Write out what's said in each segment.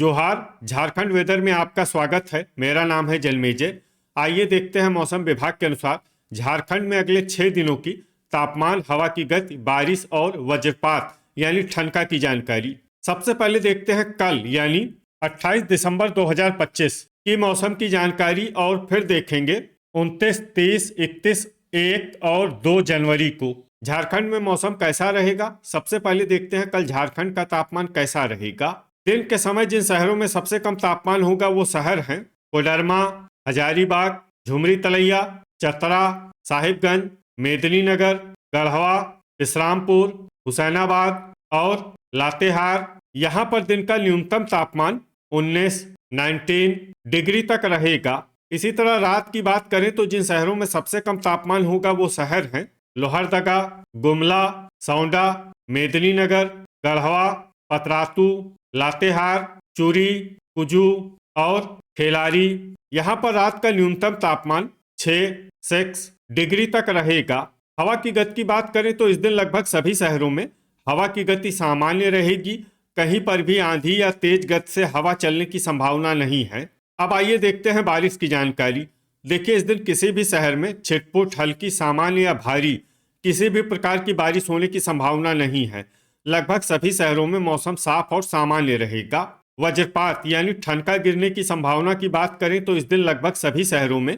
जोहार। झारखंड वेदर में आपका स्वागत है। मेरा नाम है जलमेजय। आइए देखते हैं मौसम विभाग के अनुसार झारखंड में अगले 6 दिनों की तापमान, हवा की गति, बारिश और वज्रपात यानी ठनका की जानकारी। सबसे पहले देखते हैं कल यानी 28 दिसंबर 2025 की मौसम की जानकारी और फिर देखेंगे 29, 30, 31, 1 और 2 जनवरी को झारखंड में मौसम कैसा रहेगा। सबसे पहले देखते हैं कल झारखंड का तापमान कैसा रहेगा। दिन के समय जिन शहरों में सबसे कम तापमान होगा वो शहर हैं कोडरमा, हजारीबाग, झुमरी तलैया, चतरा, साहिबगंज, मेदिनीनगर, गढ़वा, विश्रामपुर, हुसैनाबाद और लातेहार। यहाँ पर दिन का न्यूनतम तापमान 19 डिग्री तक रहेगा। इसी तरह रात की बात करें तो जिन शहरों में सबसे कम तापमान होगा वो शहर हैं लोहरदगा, गुमला, सौंडा, मेदिनीनगर, गढ़वा, पतरातू, लातेहार, चूरी, कुजू और खेलारी। यहाँ पर रात का न्यूनतम तापमान 6 डिग्री तक रहेगा। हवा की गति की बात करें तो इस दिन लगभग सभी शहरों में हवा की गति सामान्य रहेगी। कहीं पर भी आंधी या तेज गति से हवा चलने की संभावना नहीं है। अब आइए देखते हैं बारिश की जानकारी। देखिए, इस दिन किसी भी शहर में छिटपुट, हल्की, सामान्य या भारी किसी भी प्रकार की बारिश होने की संभावना नहीं है। लगभग सभी शहरों में मौसम साफ और सामान्य रहेगा। वज्रपात यानी ठनका गिरने की संभावना की बात करें तो इस दिन लगभग सभी शहरों में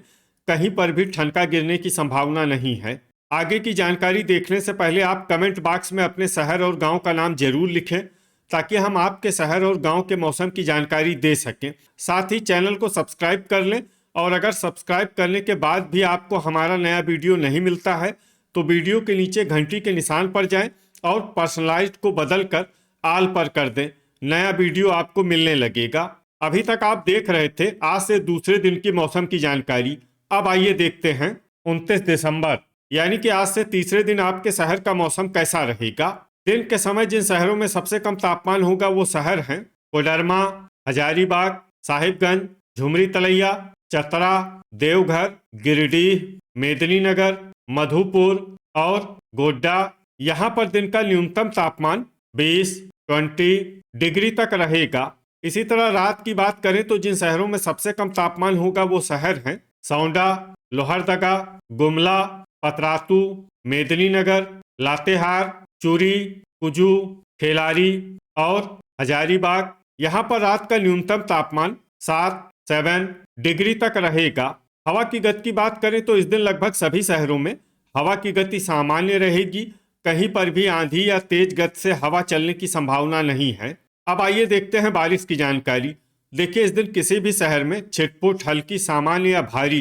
कहीं पर भी ठनका गिरने की संभावना नहीं है। आगे की जानकारी देखने से पहले आप कमेंट बॉक्स में अपने शहर और गांव का नाम जरूर लिखें ताकि हम आपके शहर और गांव के मौसम की जानकारी दे सकें। साथ ही चैनल को सब्सक्राइब कर लें और अगर सब्सक्राइब करने के बाद भी आपको हमारा नया वीडियो नहीं मिलता है तो वीडियो के नीचे घंटी के निशान पर जाएं और पर्सनलाइज्ड को बदलकर आल पर कर दें। नया वीडियो आपको मिलने लगेगा। अभी तक आप देख रहे थे आज से दूसरे दिन की मौसम की जानकारी। अब आइए देखते हैं 29 दिसंबर यानी कि आज से तीसरे दिन आपके शहर का मौसम कैसा रहेगा। दिन के समय जिन शहरों में सबसे कम तापमान होगा वो शहर हैं कोडरमा, हजारीबाग, साहिबगंज, झुमरी तलैया, चतरा, देवघर, गिरिडीह, मेदिनीनगर, मधुपुर और गोड्डा। यहाँ पर दिन का न्यूनतम तापमान 20 डिग्री तक रहेगा। इसी तरह रात की बात करें तो जिन शहरों में सबसे कम तापमान होगा वो शहर हैं सौंडा, लोहरदगा, गुमला, पतरातू, मेदिनीनगर, लातेहार, चूरी, कुजू, खेलारी और हजारीबाग। यहाँ पर रात का न्यूनतम तापमान 7 डिग्री तक रहेगा। हवा की गति की बात करें तो इस दिन लगभग सभी शहरों में हवा की गति सामान्य रहेगी। कहीं पर भी आंधी या तेज गति से हवा चलने की संभावना नहीं है। अब आइए देखते हैं बारिश की जानकारी। देखिए, इस दिन किसी भी शहर में छिटपुट, हल्की, सामान्य या भारी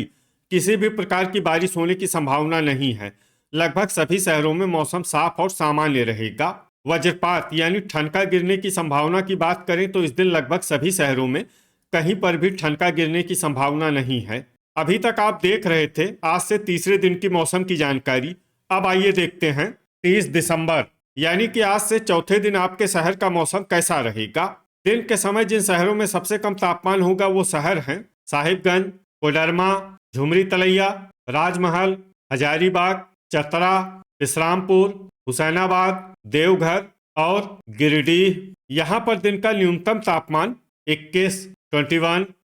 किसी भी प्रकार की बारिश होने की संभावना नहीं है। लगभग सभी शहरों में मौसम साफ और सामान्य रहेगा। वज्रपात यानी ठनका गिरने की संभावना की बात करें तो इस दिन लगभग सभी शहरों में कहीं पर भी ठनका गिरने की संभावना नहीं है। अभी तक आप देख रहे थे आज से तीसरे दिन की मौसम की जानकारी। अब आइए देखते हैं 30 दिसंबर यानी कि आज से चौथे दिन आपके शहर का मौसम कैसा रहेगा। दिन के समय जिन शहरों में सबसे कम तापमान होगा वो शहर हैं साहिबगंज, कोडरमा, झुमरी तलैया, राजमहल, हजारीबाग, चतरा, विश्रामपुर, हुसैनाबाद, देवघर और गिरिडीह। यहाँ पर दिन का न्यूनतम तापमान 21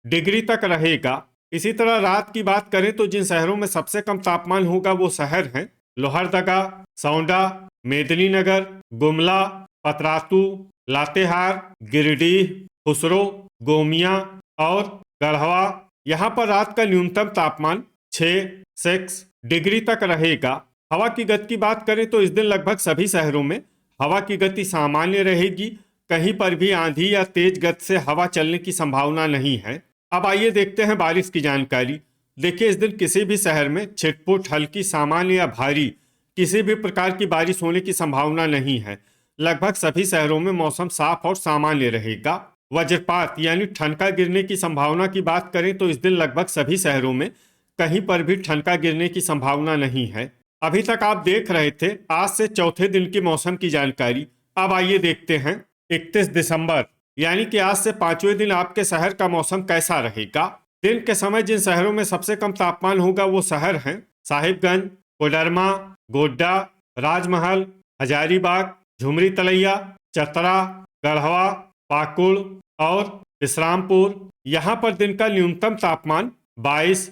डिग्री तक रहेगा। इसी तरह रात की बात करें तो जिन शहरों में सबसे कम तापमान होगा वो शहर हैं लोहरदगा, सौंडा, मेदिनीनगर, गुमला, पतरातू, लातेहार, गिरिडीह, खुसरो, गोमिया और गढ़वा। यहाँ पर रात का न्यूनतम तापमान 6 डिग्री तक रहेगा। हवा की गति की बात करें तो इस दिन लगभग सभी शहरों में हवा की गति सामान्य रहेगी। कहीं पर भी आंधी या तेज गति से हवा चलने की संभावना नहीं है। अब आइए देखते हैं बारिश की जानकारी। देखिए, इस दिन किसी भी शहर में छिटपुट, हल्की, सामान्य या भारी किसी भी प्रकार की बारिश होने की संभावना नहीं है। लगभग सभी शहरों में मौसम साफ और सामान्य रहेगा। वज्रपात यानी ठनका गिरने की संभावना की बात करें तो इस दिन लगभग सभी शहरों में कहीं पर भी ठनका गिरने की संभावना नहीं है। अभी तक आप देख रहे थे आज से चौथे दिन की मौसम की जानकारी। अब आइए देखते हैं 31 दिसंबर यानी कि आज से पांचवें दिन आपके शहर का मौसम कैसा रहेगा। दिन के समय जिन शहरों में सबसे कम तापमान होगा वो शहर हैं साहिबगंज, कोडरमा, गोड्डा, राजमहल, हजारीबाग, झुमरी तलैया, चतरा, गढ़वा, पाकुड़ और विश्रामपुर, यहाँ पर दिन का न्यूनतम तापमान 22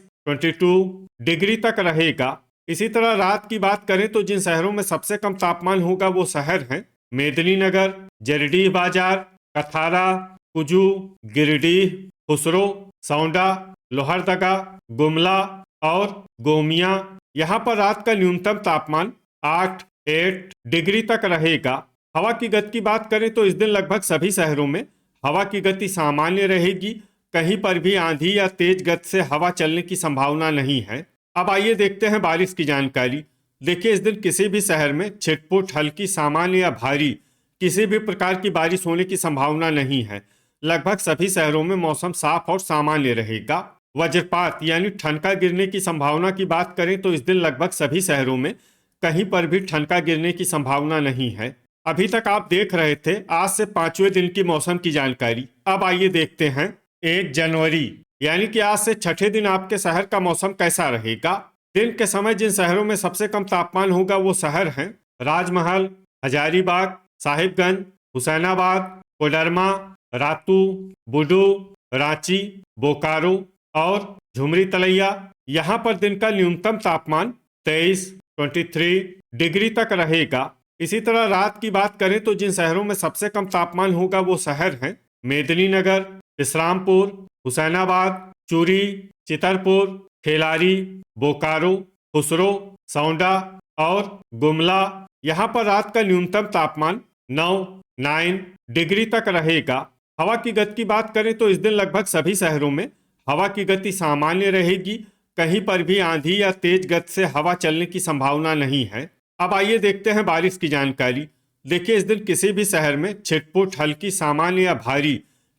डिग्री तक रहेगा। इसी तरह रात की बात करें तो जिन शहरों में सबसे कम तापमान होगा वो शहर हैं मेदिनीनगर, जरडीह बाजार, कथारा, कुजू, गिरिडीह, खुसरो, सौंडा, लोहरदगा, गुमला और गोमिया। यहाँ पर रात का न्यूनतम तापमान 8 डिग्री तक रहेगा। हवा की गति की बात करें तो इस दिन लगभग सभी शहरों में हवा की गति सामान्य रहेगी। कहीं पर भी आंधी या तेज गति से हवा चलने की संभावना नहीं है। अब आइए देखते हैं बारिश की जानकारी। देखिए, इस दिन किसी भी शहर में छिटपुट, हल्की, सामान्य या भारी किसी भी प्रकार की बारिश होने की संभावना नहीं है। लगभग सभी शहरों में मौसम साफ और सामान्य रहेगा। वज्रपात यानी ठनका गिरने की संभावना की बात करें तो इस दिन लगभग सभी शहरों में कहीं पर भी ठनका गिरने की संभावना नहीं है। अभी तक आप देख रहे थे आज से 5वें दिन की मौसम की जानकारी। अब आइए देखते हैं 1 जनवरी यानी कि आज से छठे दिन आपके शहर का मौसम कैसा रहेगा। दिन के समय जिन शहरों में सबसे कम तापमान होगा वो शहर हैं राजमहल, हजारीबाग, साहिबगंज, हुसैनाबाद, कोडरमा, रातू, बुडू, रांची, बोकारो और झुमरी तलैया। यहाँ पर दिन का न्यूनतम तापमान 23 डिग्री तक रहेगा। इसी तरह रात की बात करें तो जिन शहरों में सबसे कम तापमान होगा वो शहर हैं मेदिनीनगर, विश्रामपुर, हुसैनाबाद, चूरी, चितरपुर, खेलारी, बोकारो, खुसरो, सौंडा और गुमला। यहाँ पर रात का न्यूनतम तापमान 9 डिग्री तक रहेगा। हवा की गति की बात करें तो इस दिन लगभग सभी शहरों में हवा की गति सामान्य रहेगी। कहीं पर भी आंधी या तेज गति से हवा चलने की संभावना नहीं है। अब आइए देखते हैं बारिश की जानकारी। देखिए, इस दिन किसी भी शहर में छिटपुट, हल्की, सामान्य या भारी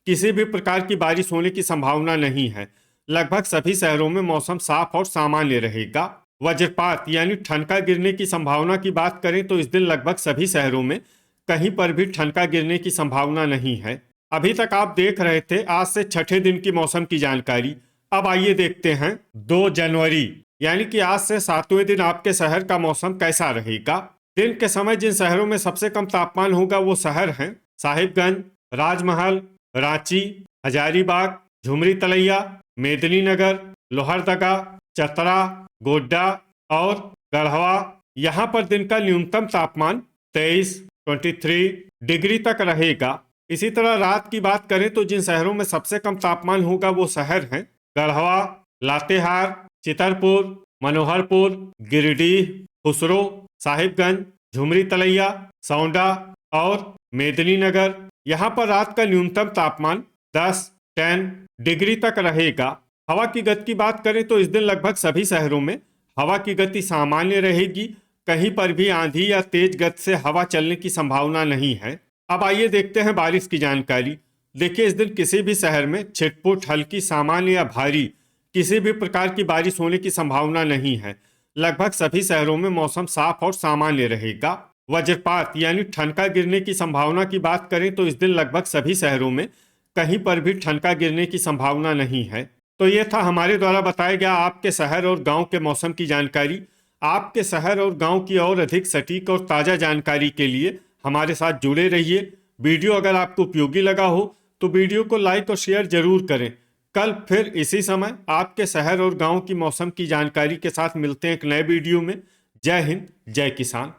किसी भी प्रकार की बारिश होने की संभावना नहीं है। लगभग सभी शहरों में मौसम साफ और सामान्य रहेगा। वज्रपात यानी ठनका गिरने की संभावना की बात करें तो इस दिन लगभग सभी शहरों में कहीं पर भी ठनका गिरने की संभावना नहीं है। अभी तक आप देख रहे थे आज से छठे दिन की मौसम की जानकारी। अब आइए देखते हैं 2 जनवरी यानी कि आज से 7वें दिन आपके शहर का मौसम कैसा रहेगा। दिन के समय जिन शहरों में सबसे कम तापमान होगा वो शहर हैं साहिबगंज, राजमहल, रांची, हजारीबाग, झुमरी तलैया, मेदिनीनगर, लोहरदगा, चतरा, गोड्डा और गढ़वा। यहाँ पर दिन का न्यूनतम तापमान 23 डिग्री तक रहेगा। इसी तरह रात की बात करें तो जिन शहरों में सबसे कम तापमान होगा वो शहर हैं गढ़वा, लातेहार, चितरपुर, मनोहरपुर, गिरिडीह, खुसरो, साहिबगंज, झुमरी तलैया, सौंडा और मेदिनीनगर। यहाँ पर रात का न्यूनतम तापमान 10 डिग्री तक रहेगा। हवा की गति की बात करें तो इस दिन लगभग सभी शहरों में हवा की गति सामान्य रहेगी। कहीं पर भी आंधी या तेज गति से हवा चलने की संभावना नहीं है। अब आइए देखते हैं बारिश की जानकारी। देखिए, इस दिन किसी भी शहर में छिटपुट, हल्की, सामान्य या भारी किसी भी प्रकार की बारिश होने की संभावना नहीं है। लगभग सभी शहरों में मौसम साफ और सामान्य रहेगा। वज्रपात यानी ठनका गिरने की संभावना की बात करें तो इस दिन लगभग सभी शहरों में कहीं पर भी ठनका गिरने की संभावना नहीं है। तो ये था हमारे द्वारा बताया गया आपके शहर और गांव के मौसम की जानकारी। आपके शहर और गांव की और अधिक सटीक और ताज़ा जानकारी के लिए हमारे साथ जुड़े रहिए। वीडियो अगर आपको उपयोगी लगा हो तो वीडियो को लाइक और शेयर जरूर करें। कल फिर इसी समय आपके शहर और गांव की मौसम की जानकारी के साथ मिलते हैं एक नए वीडियो में। जय हिंद, जय किसान।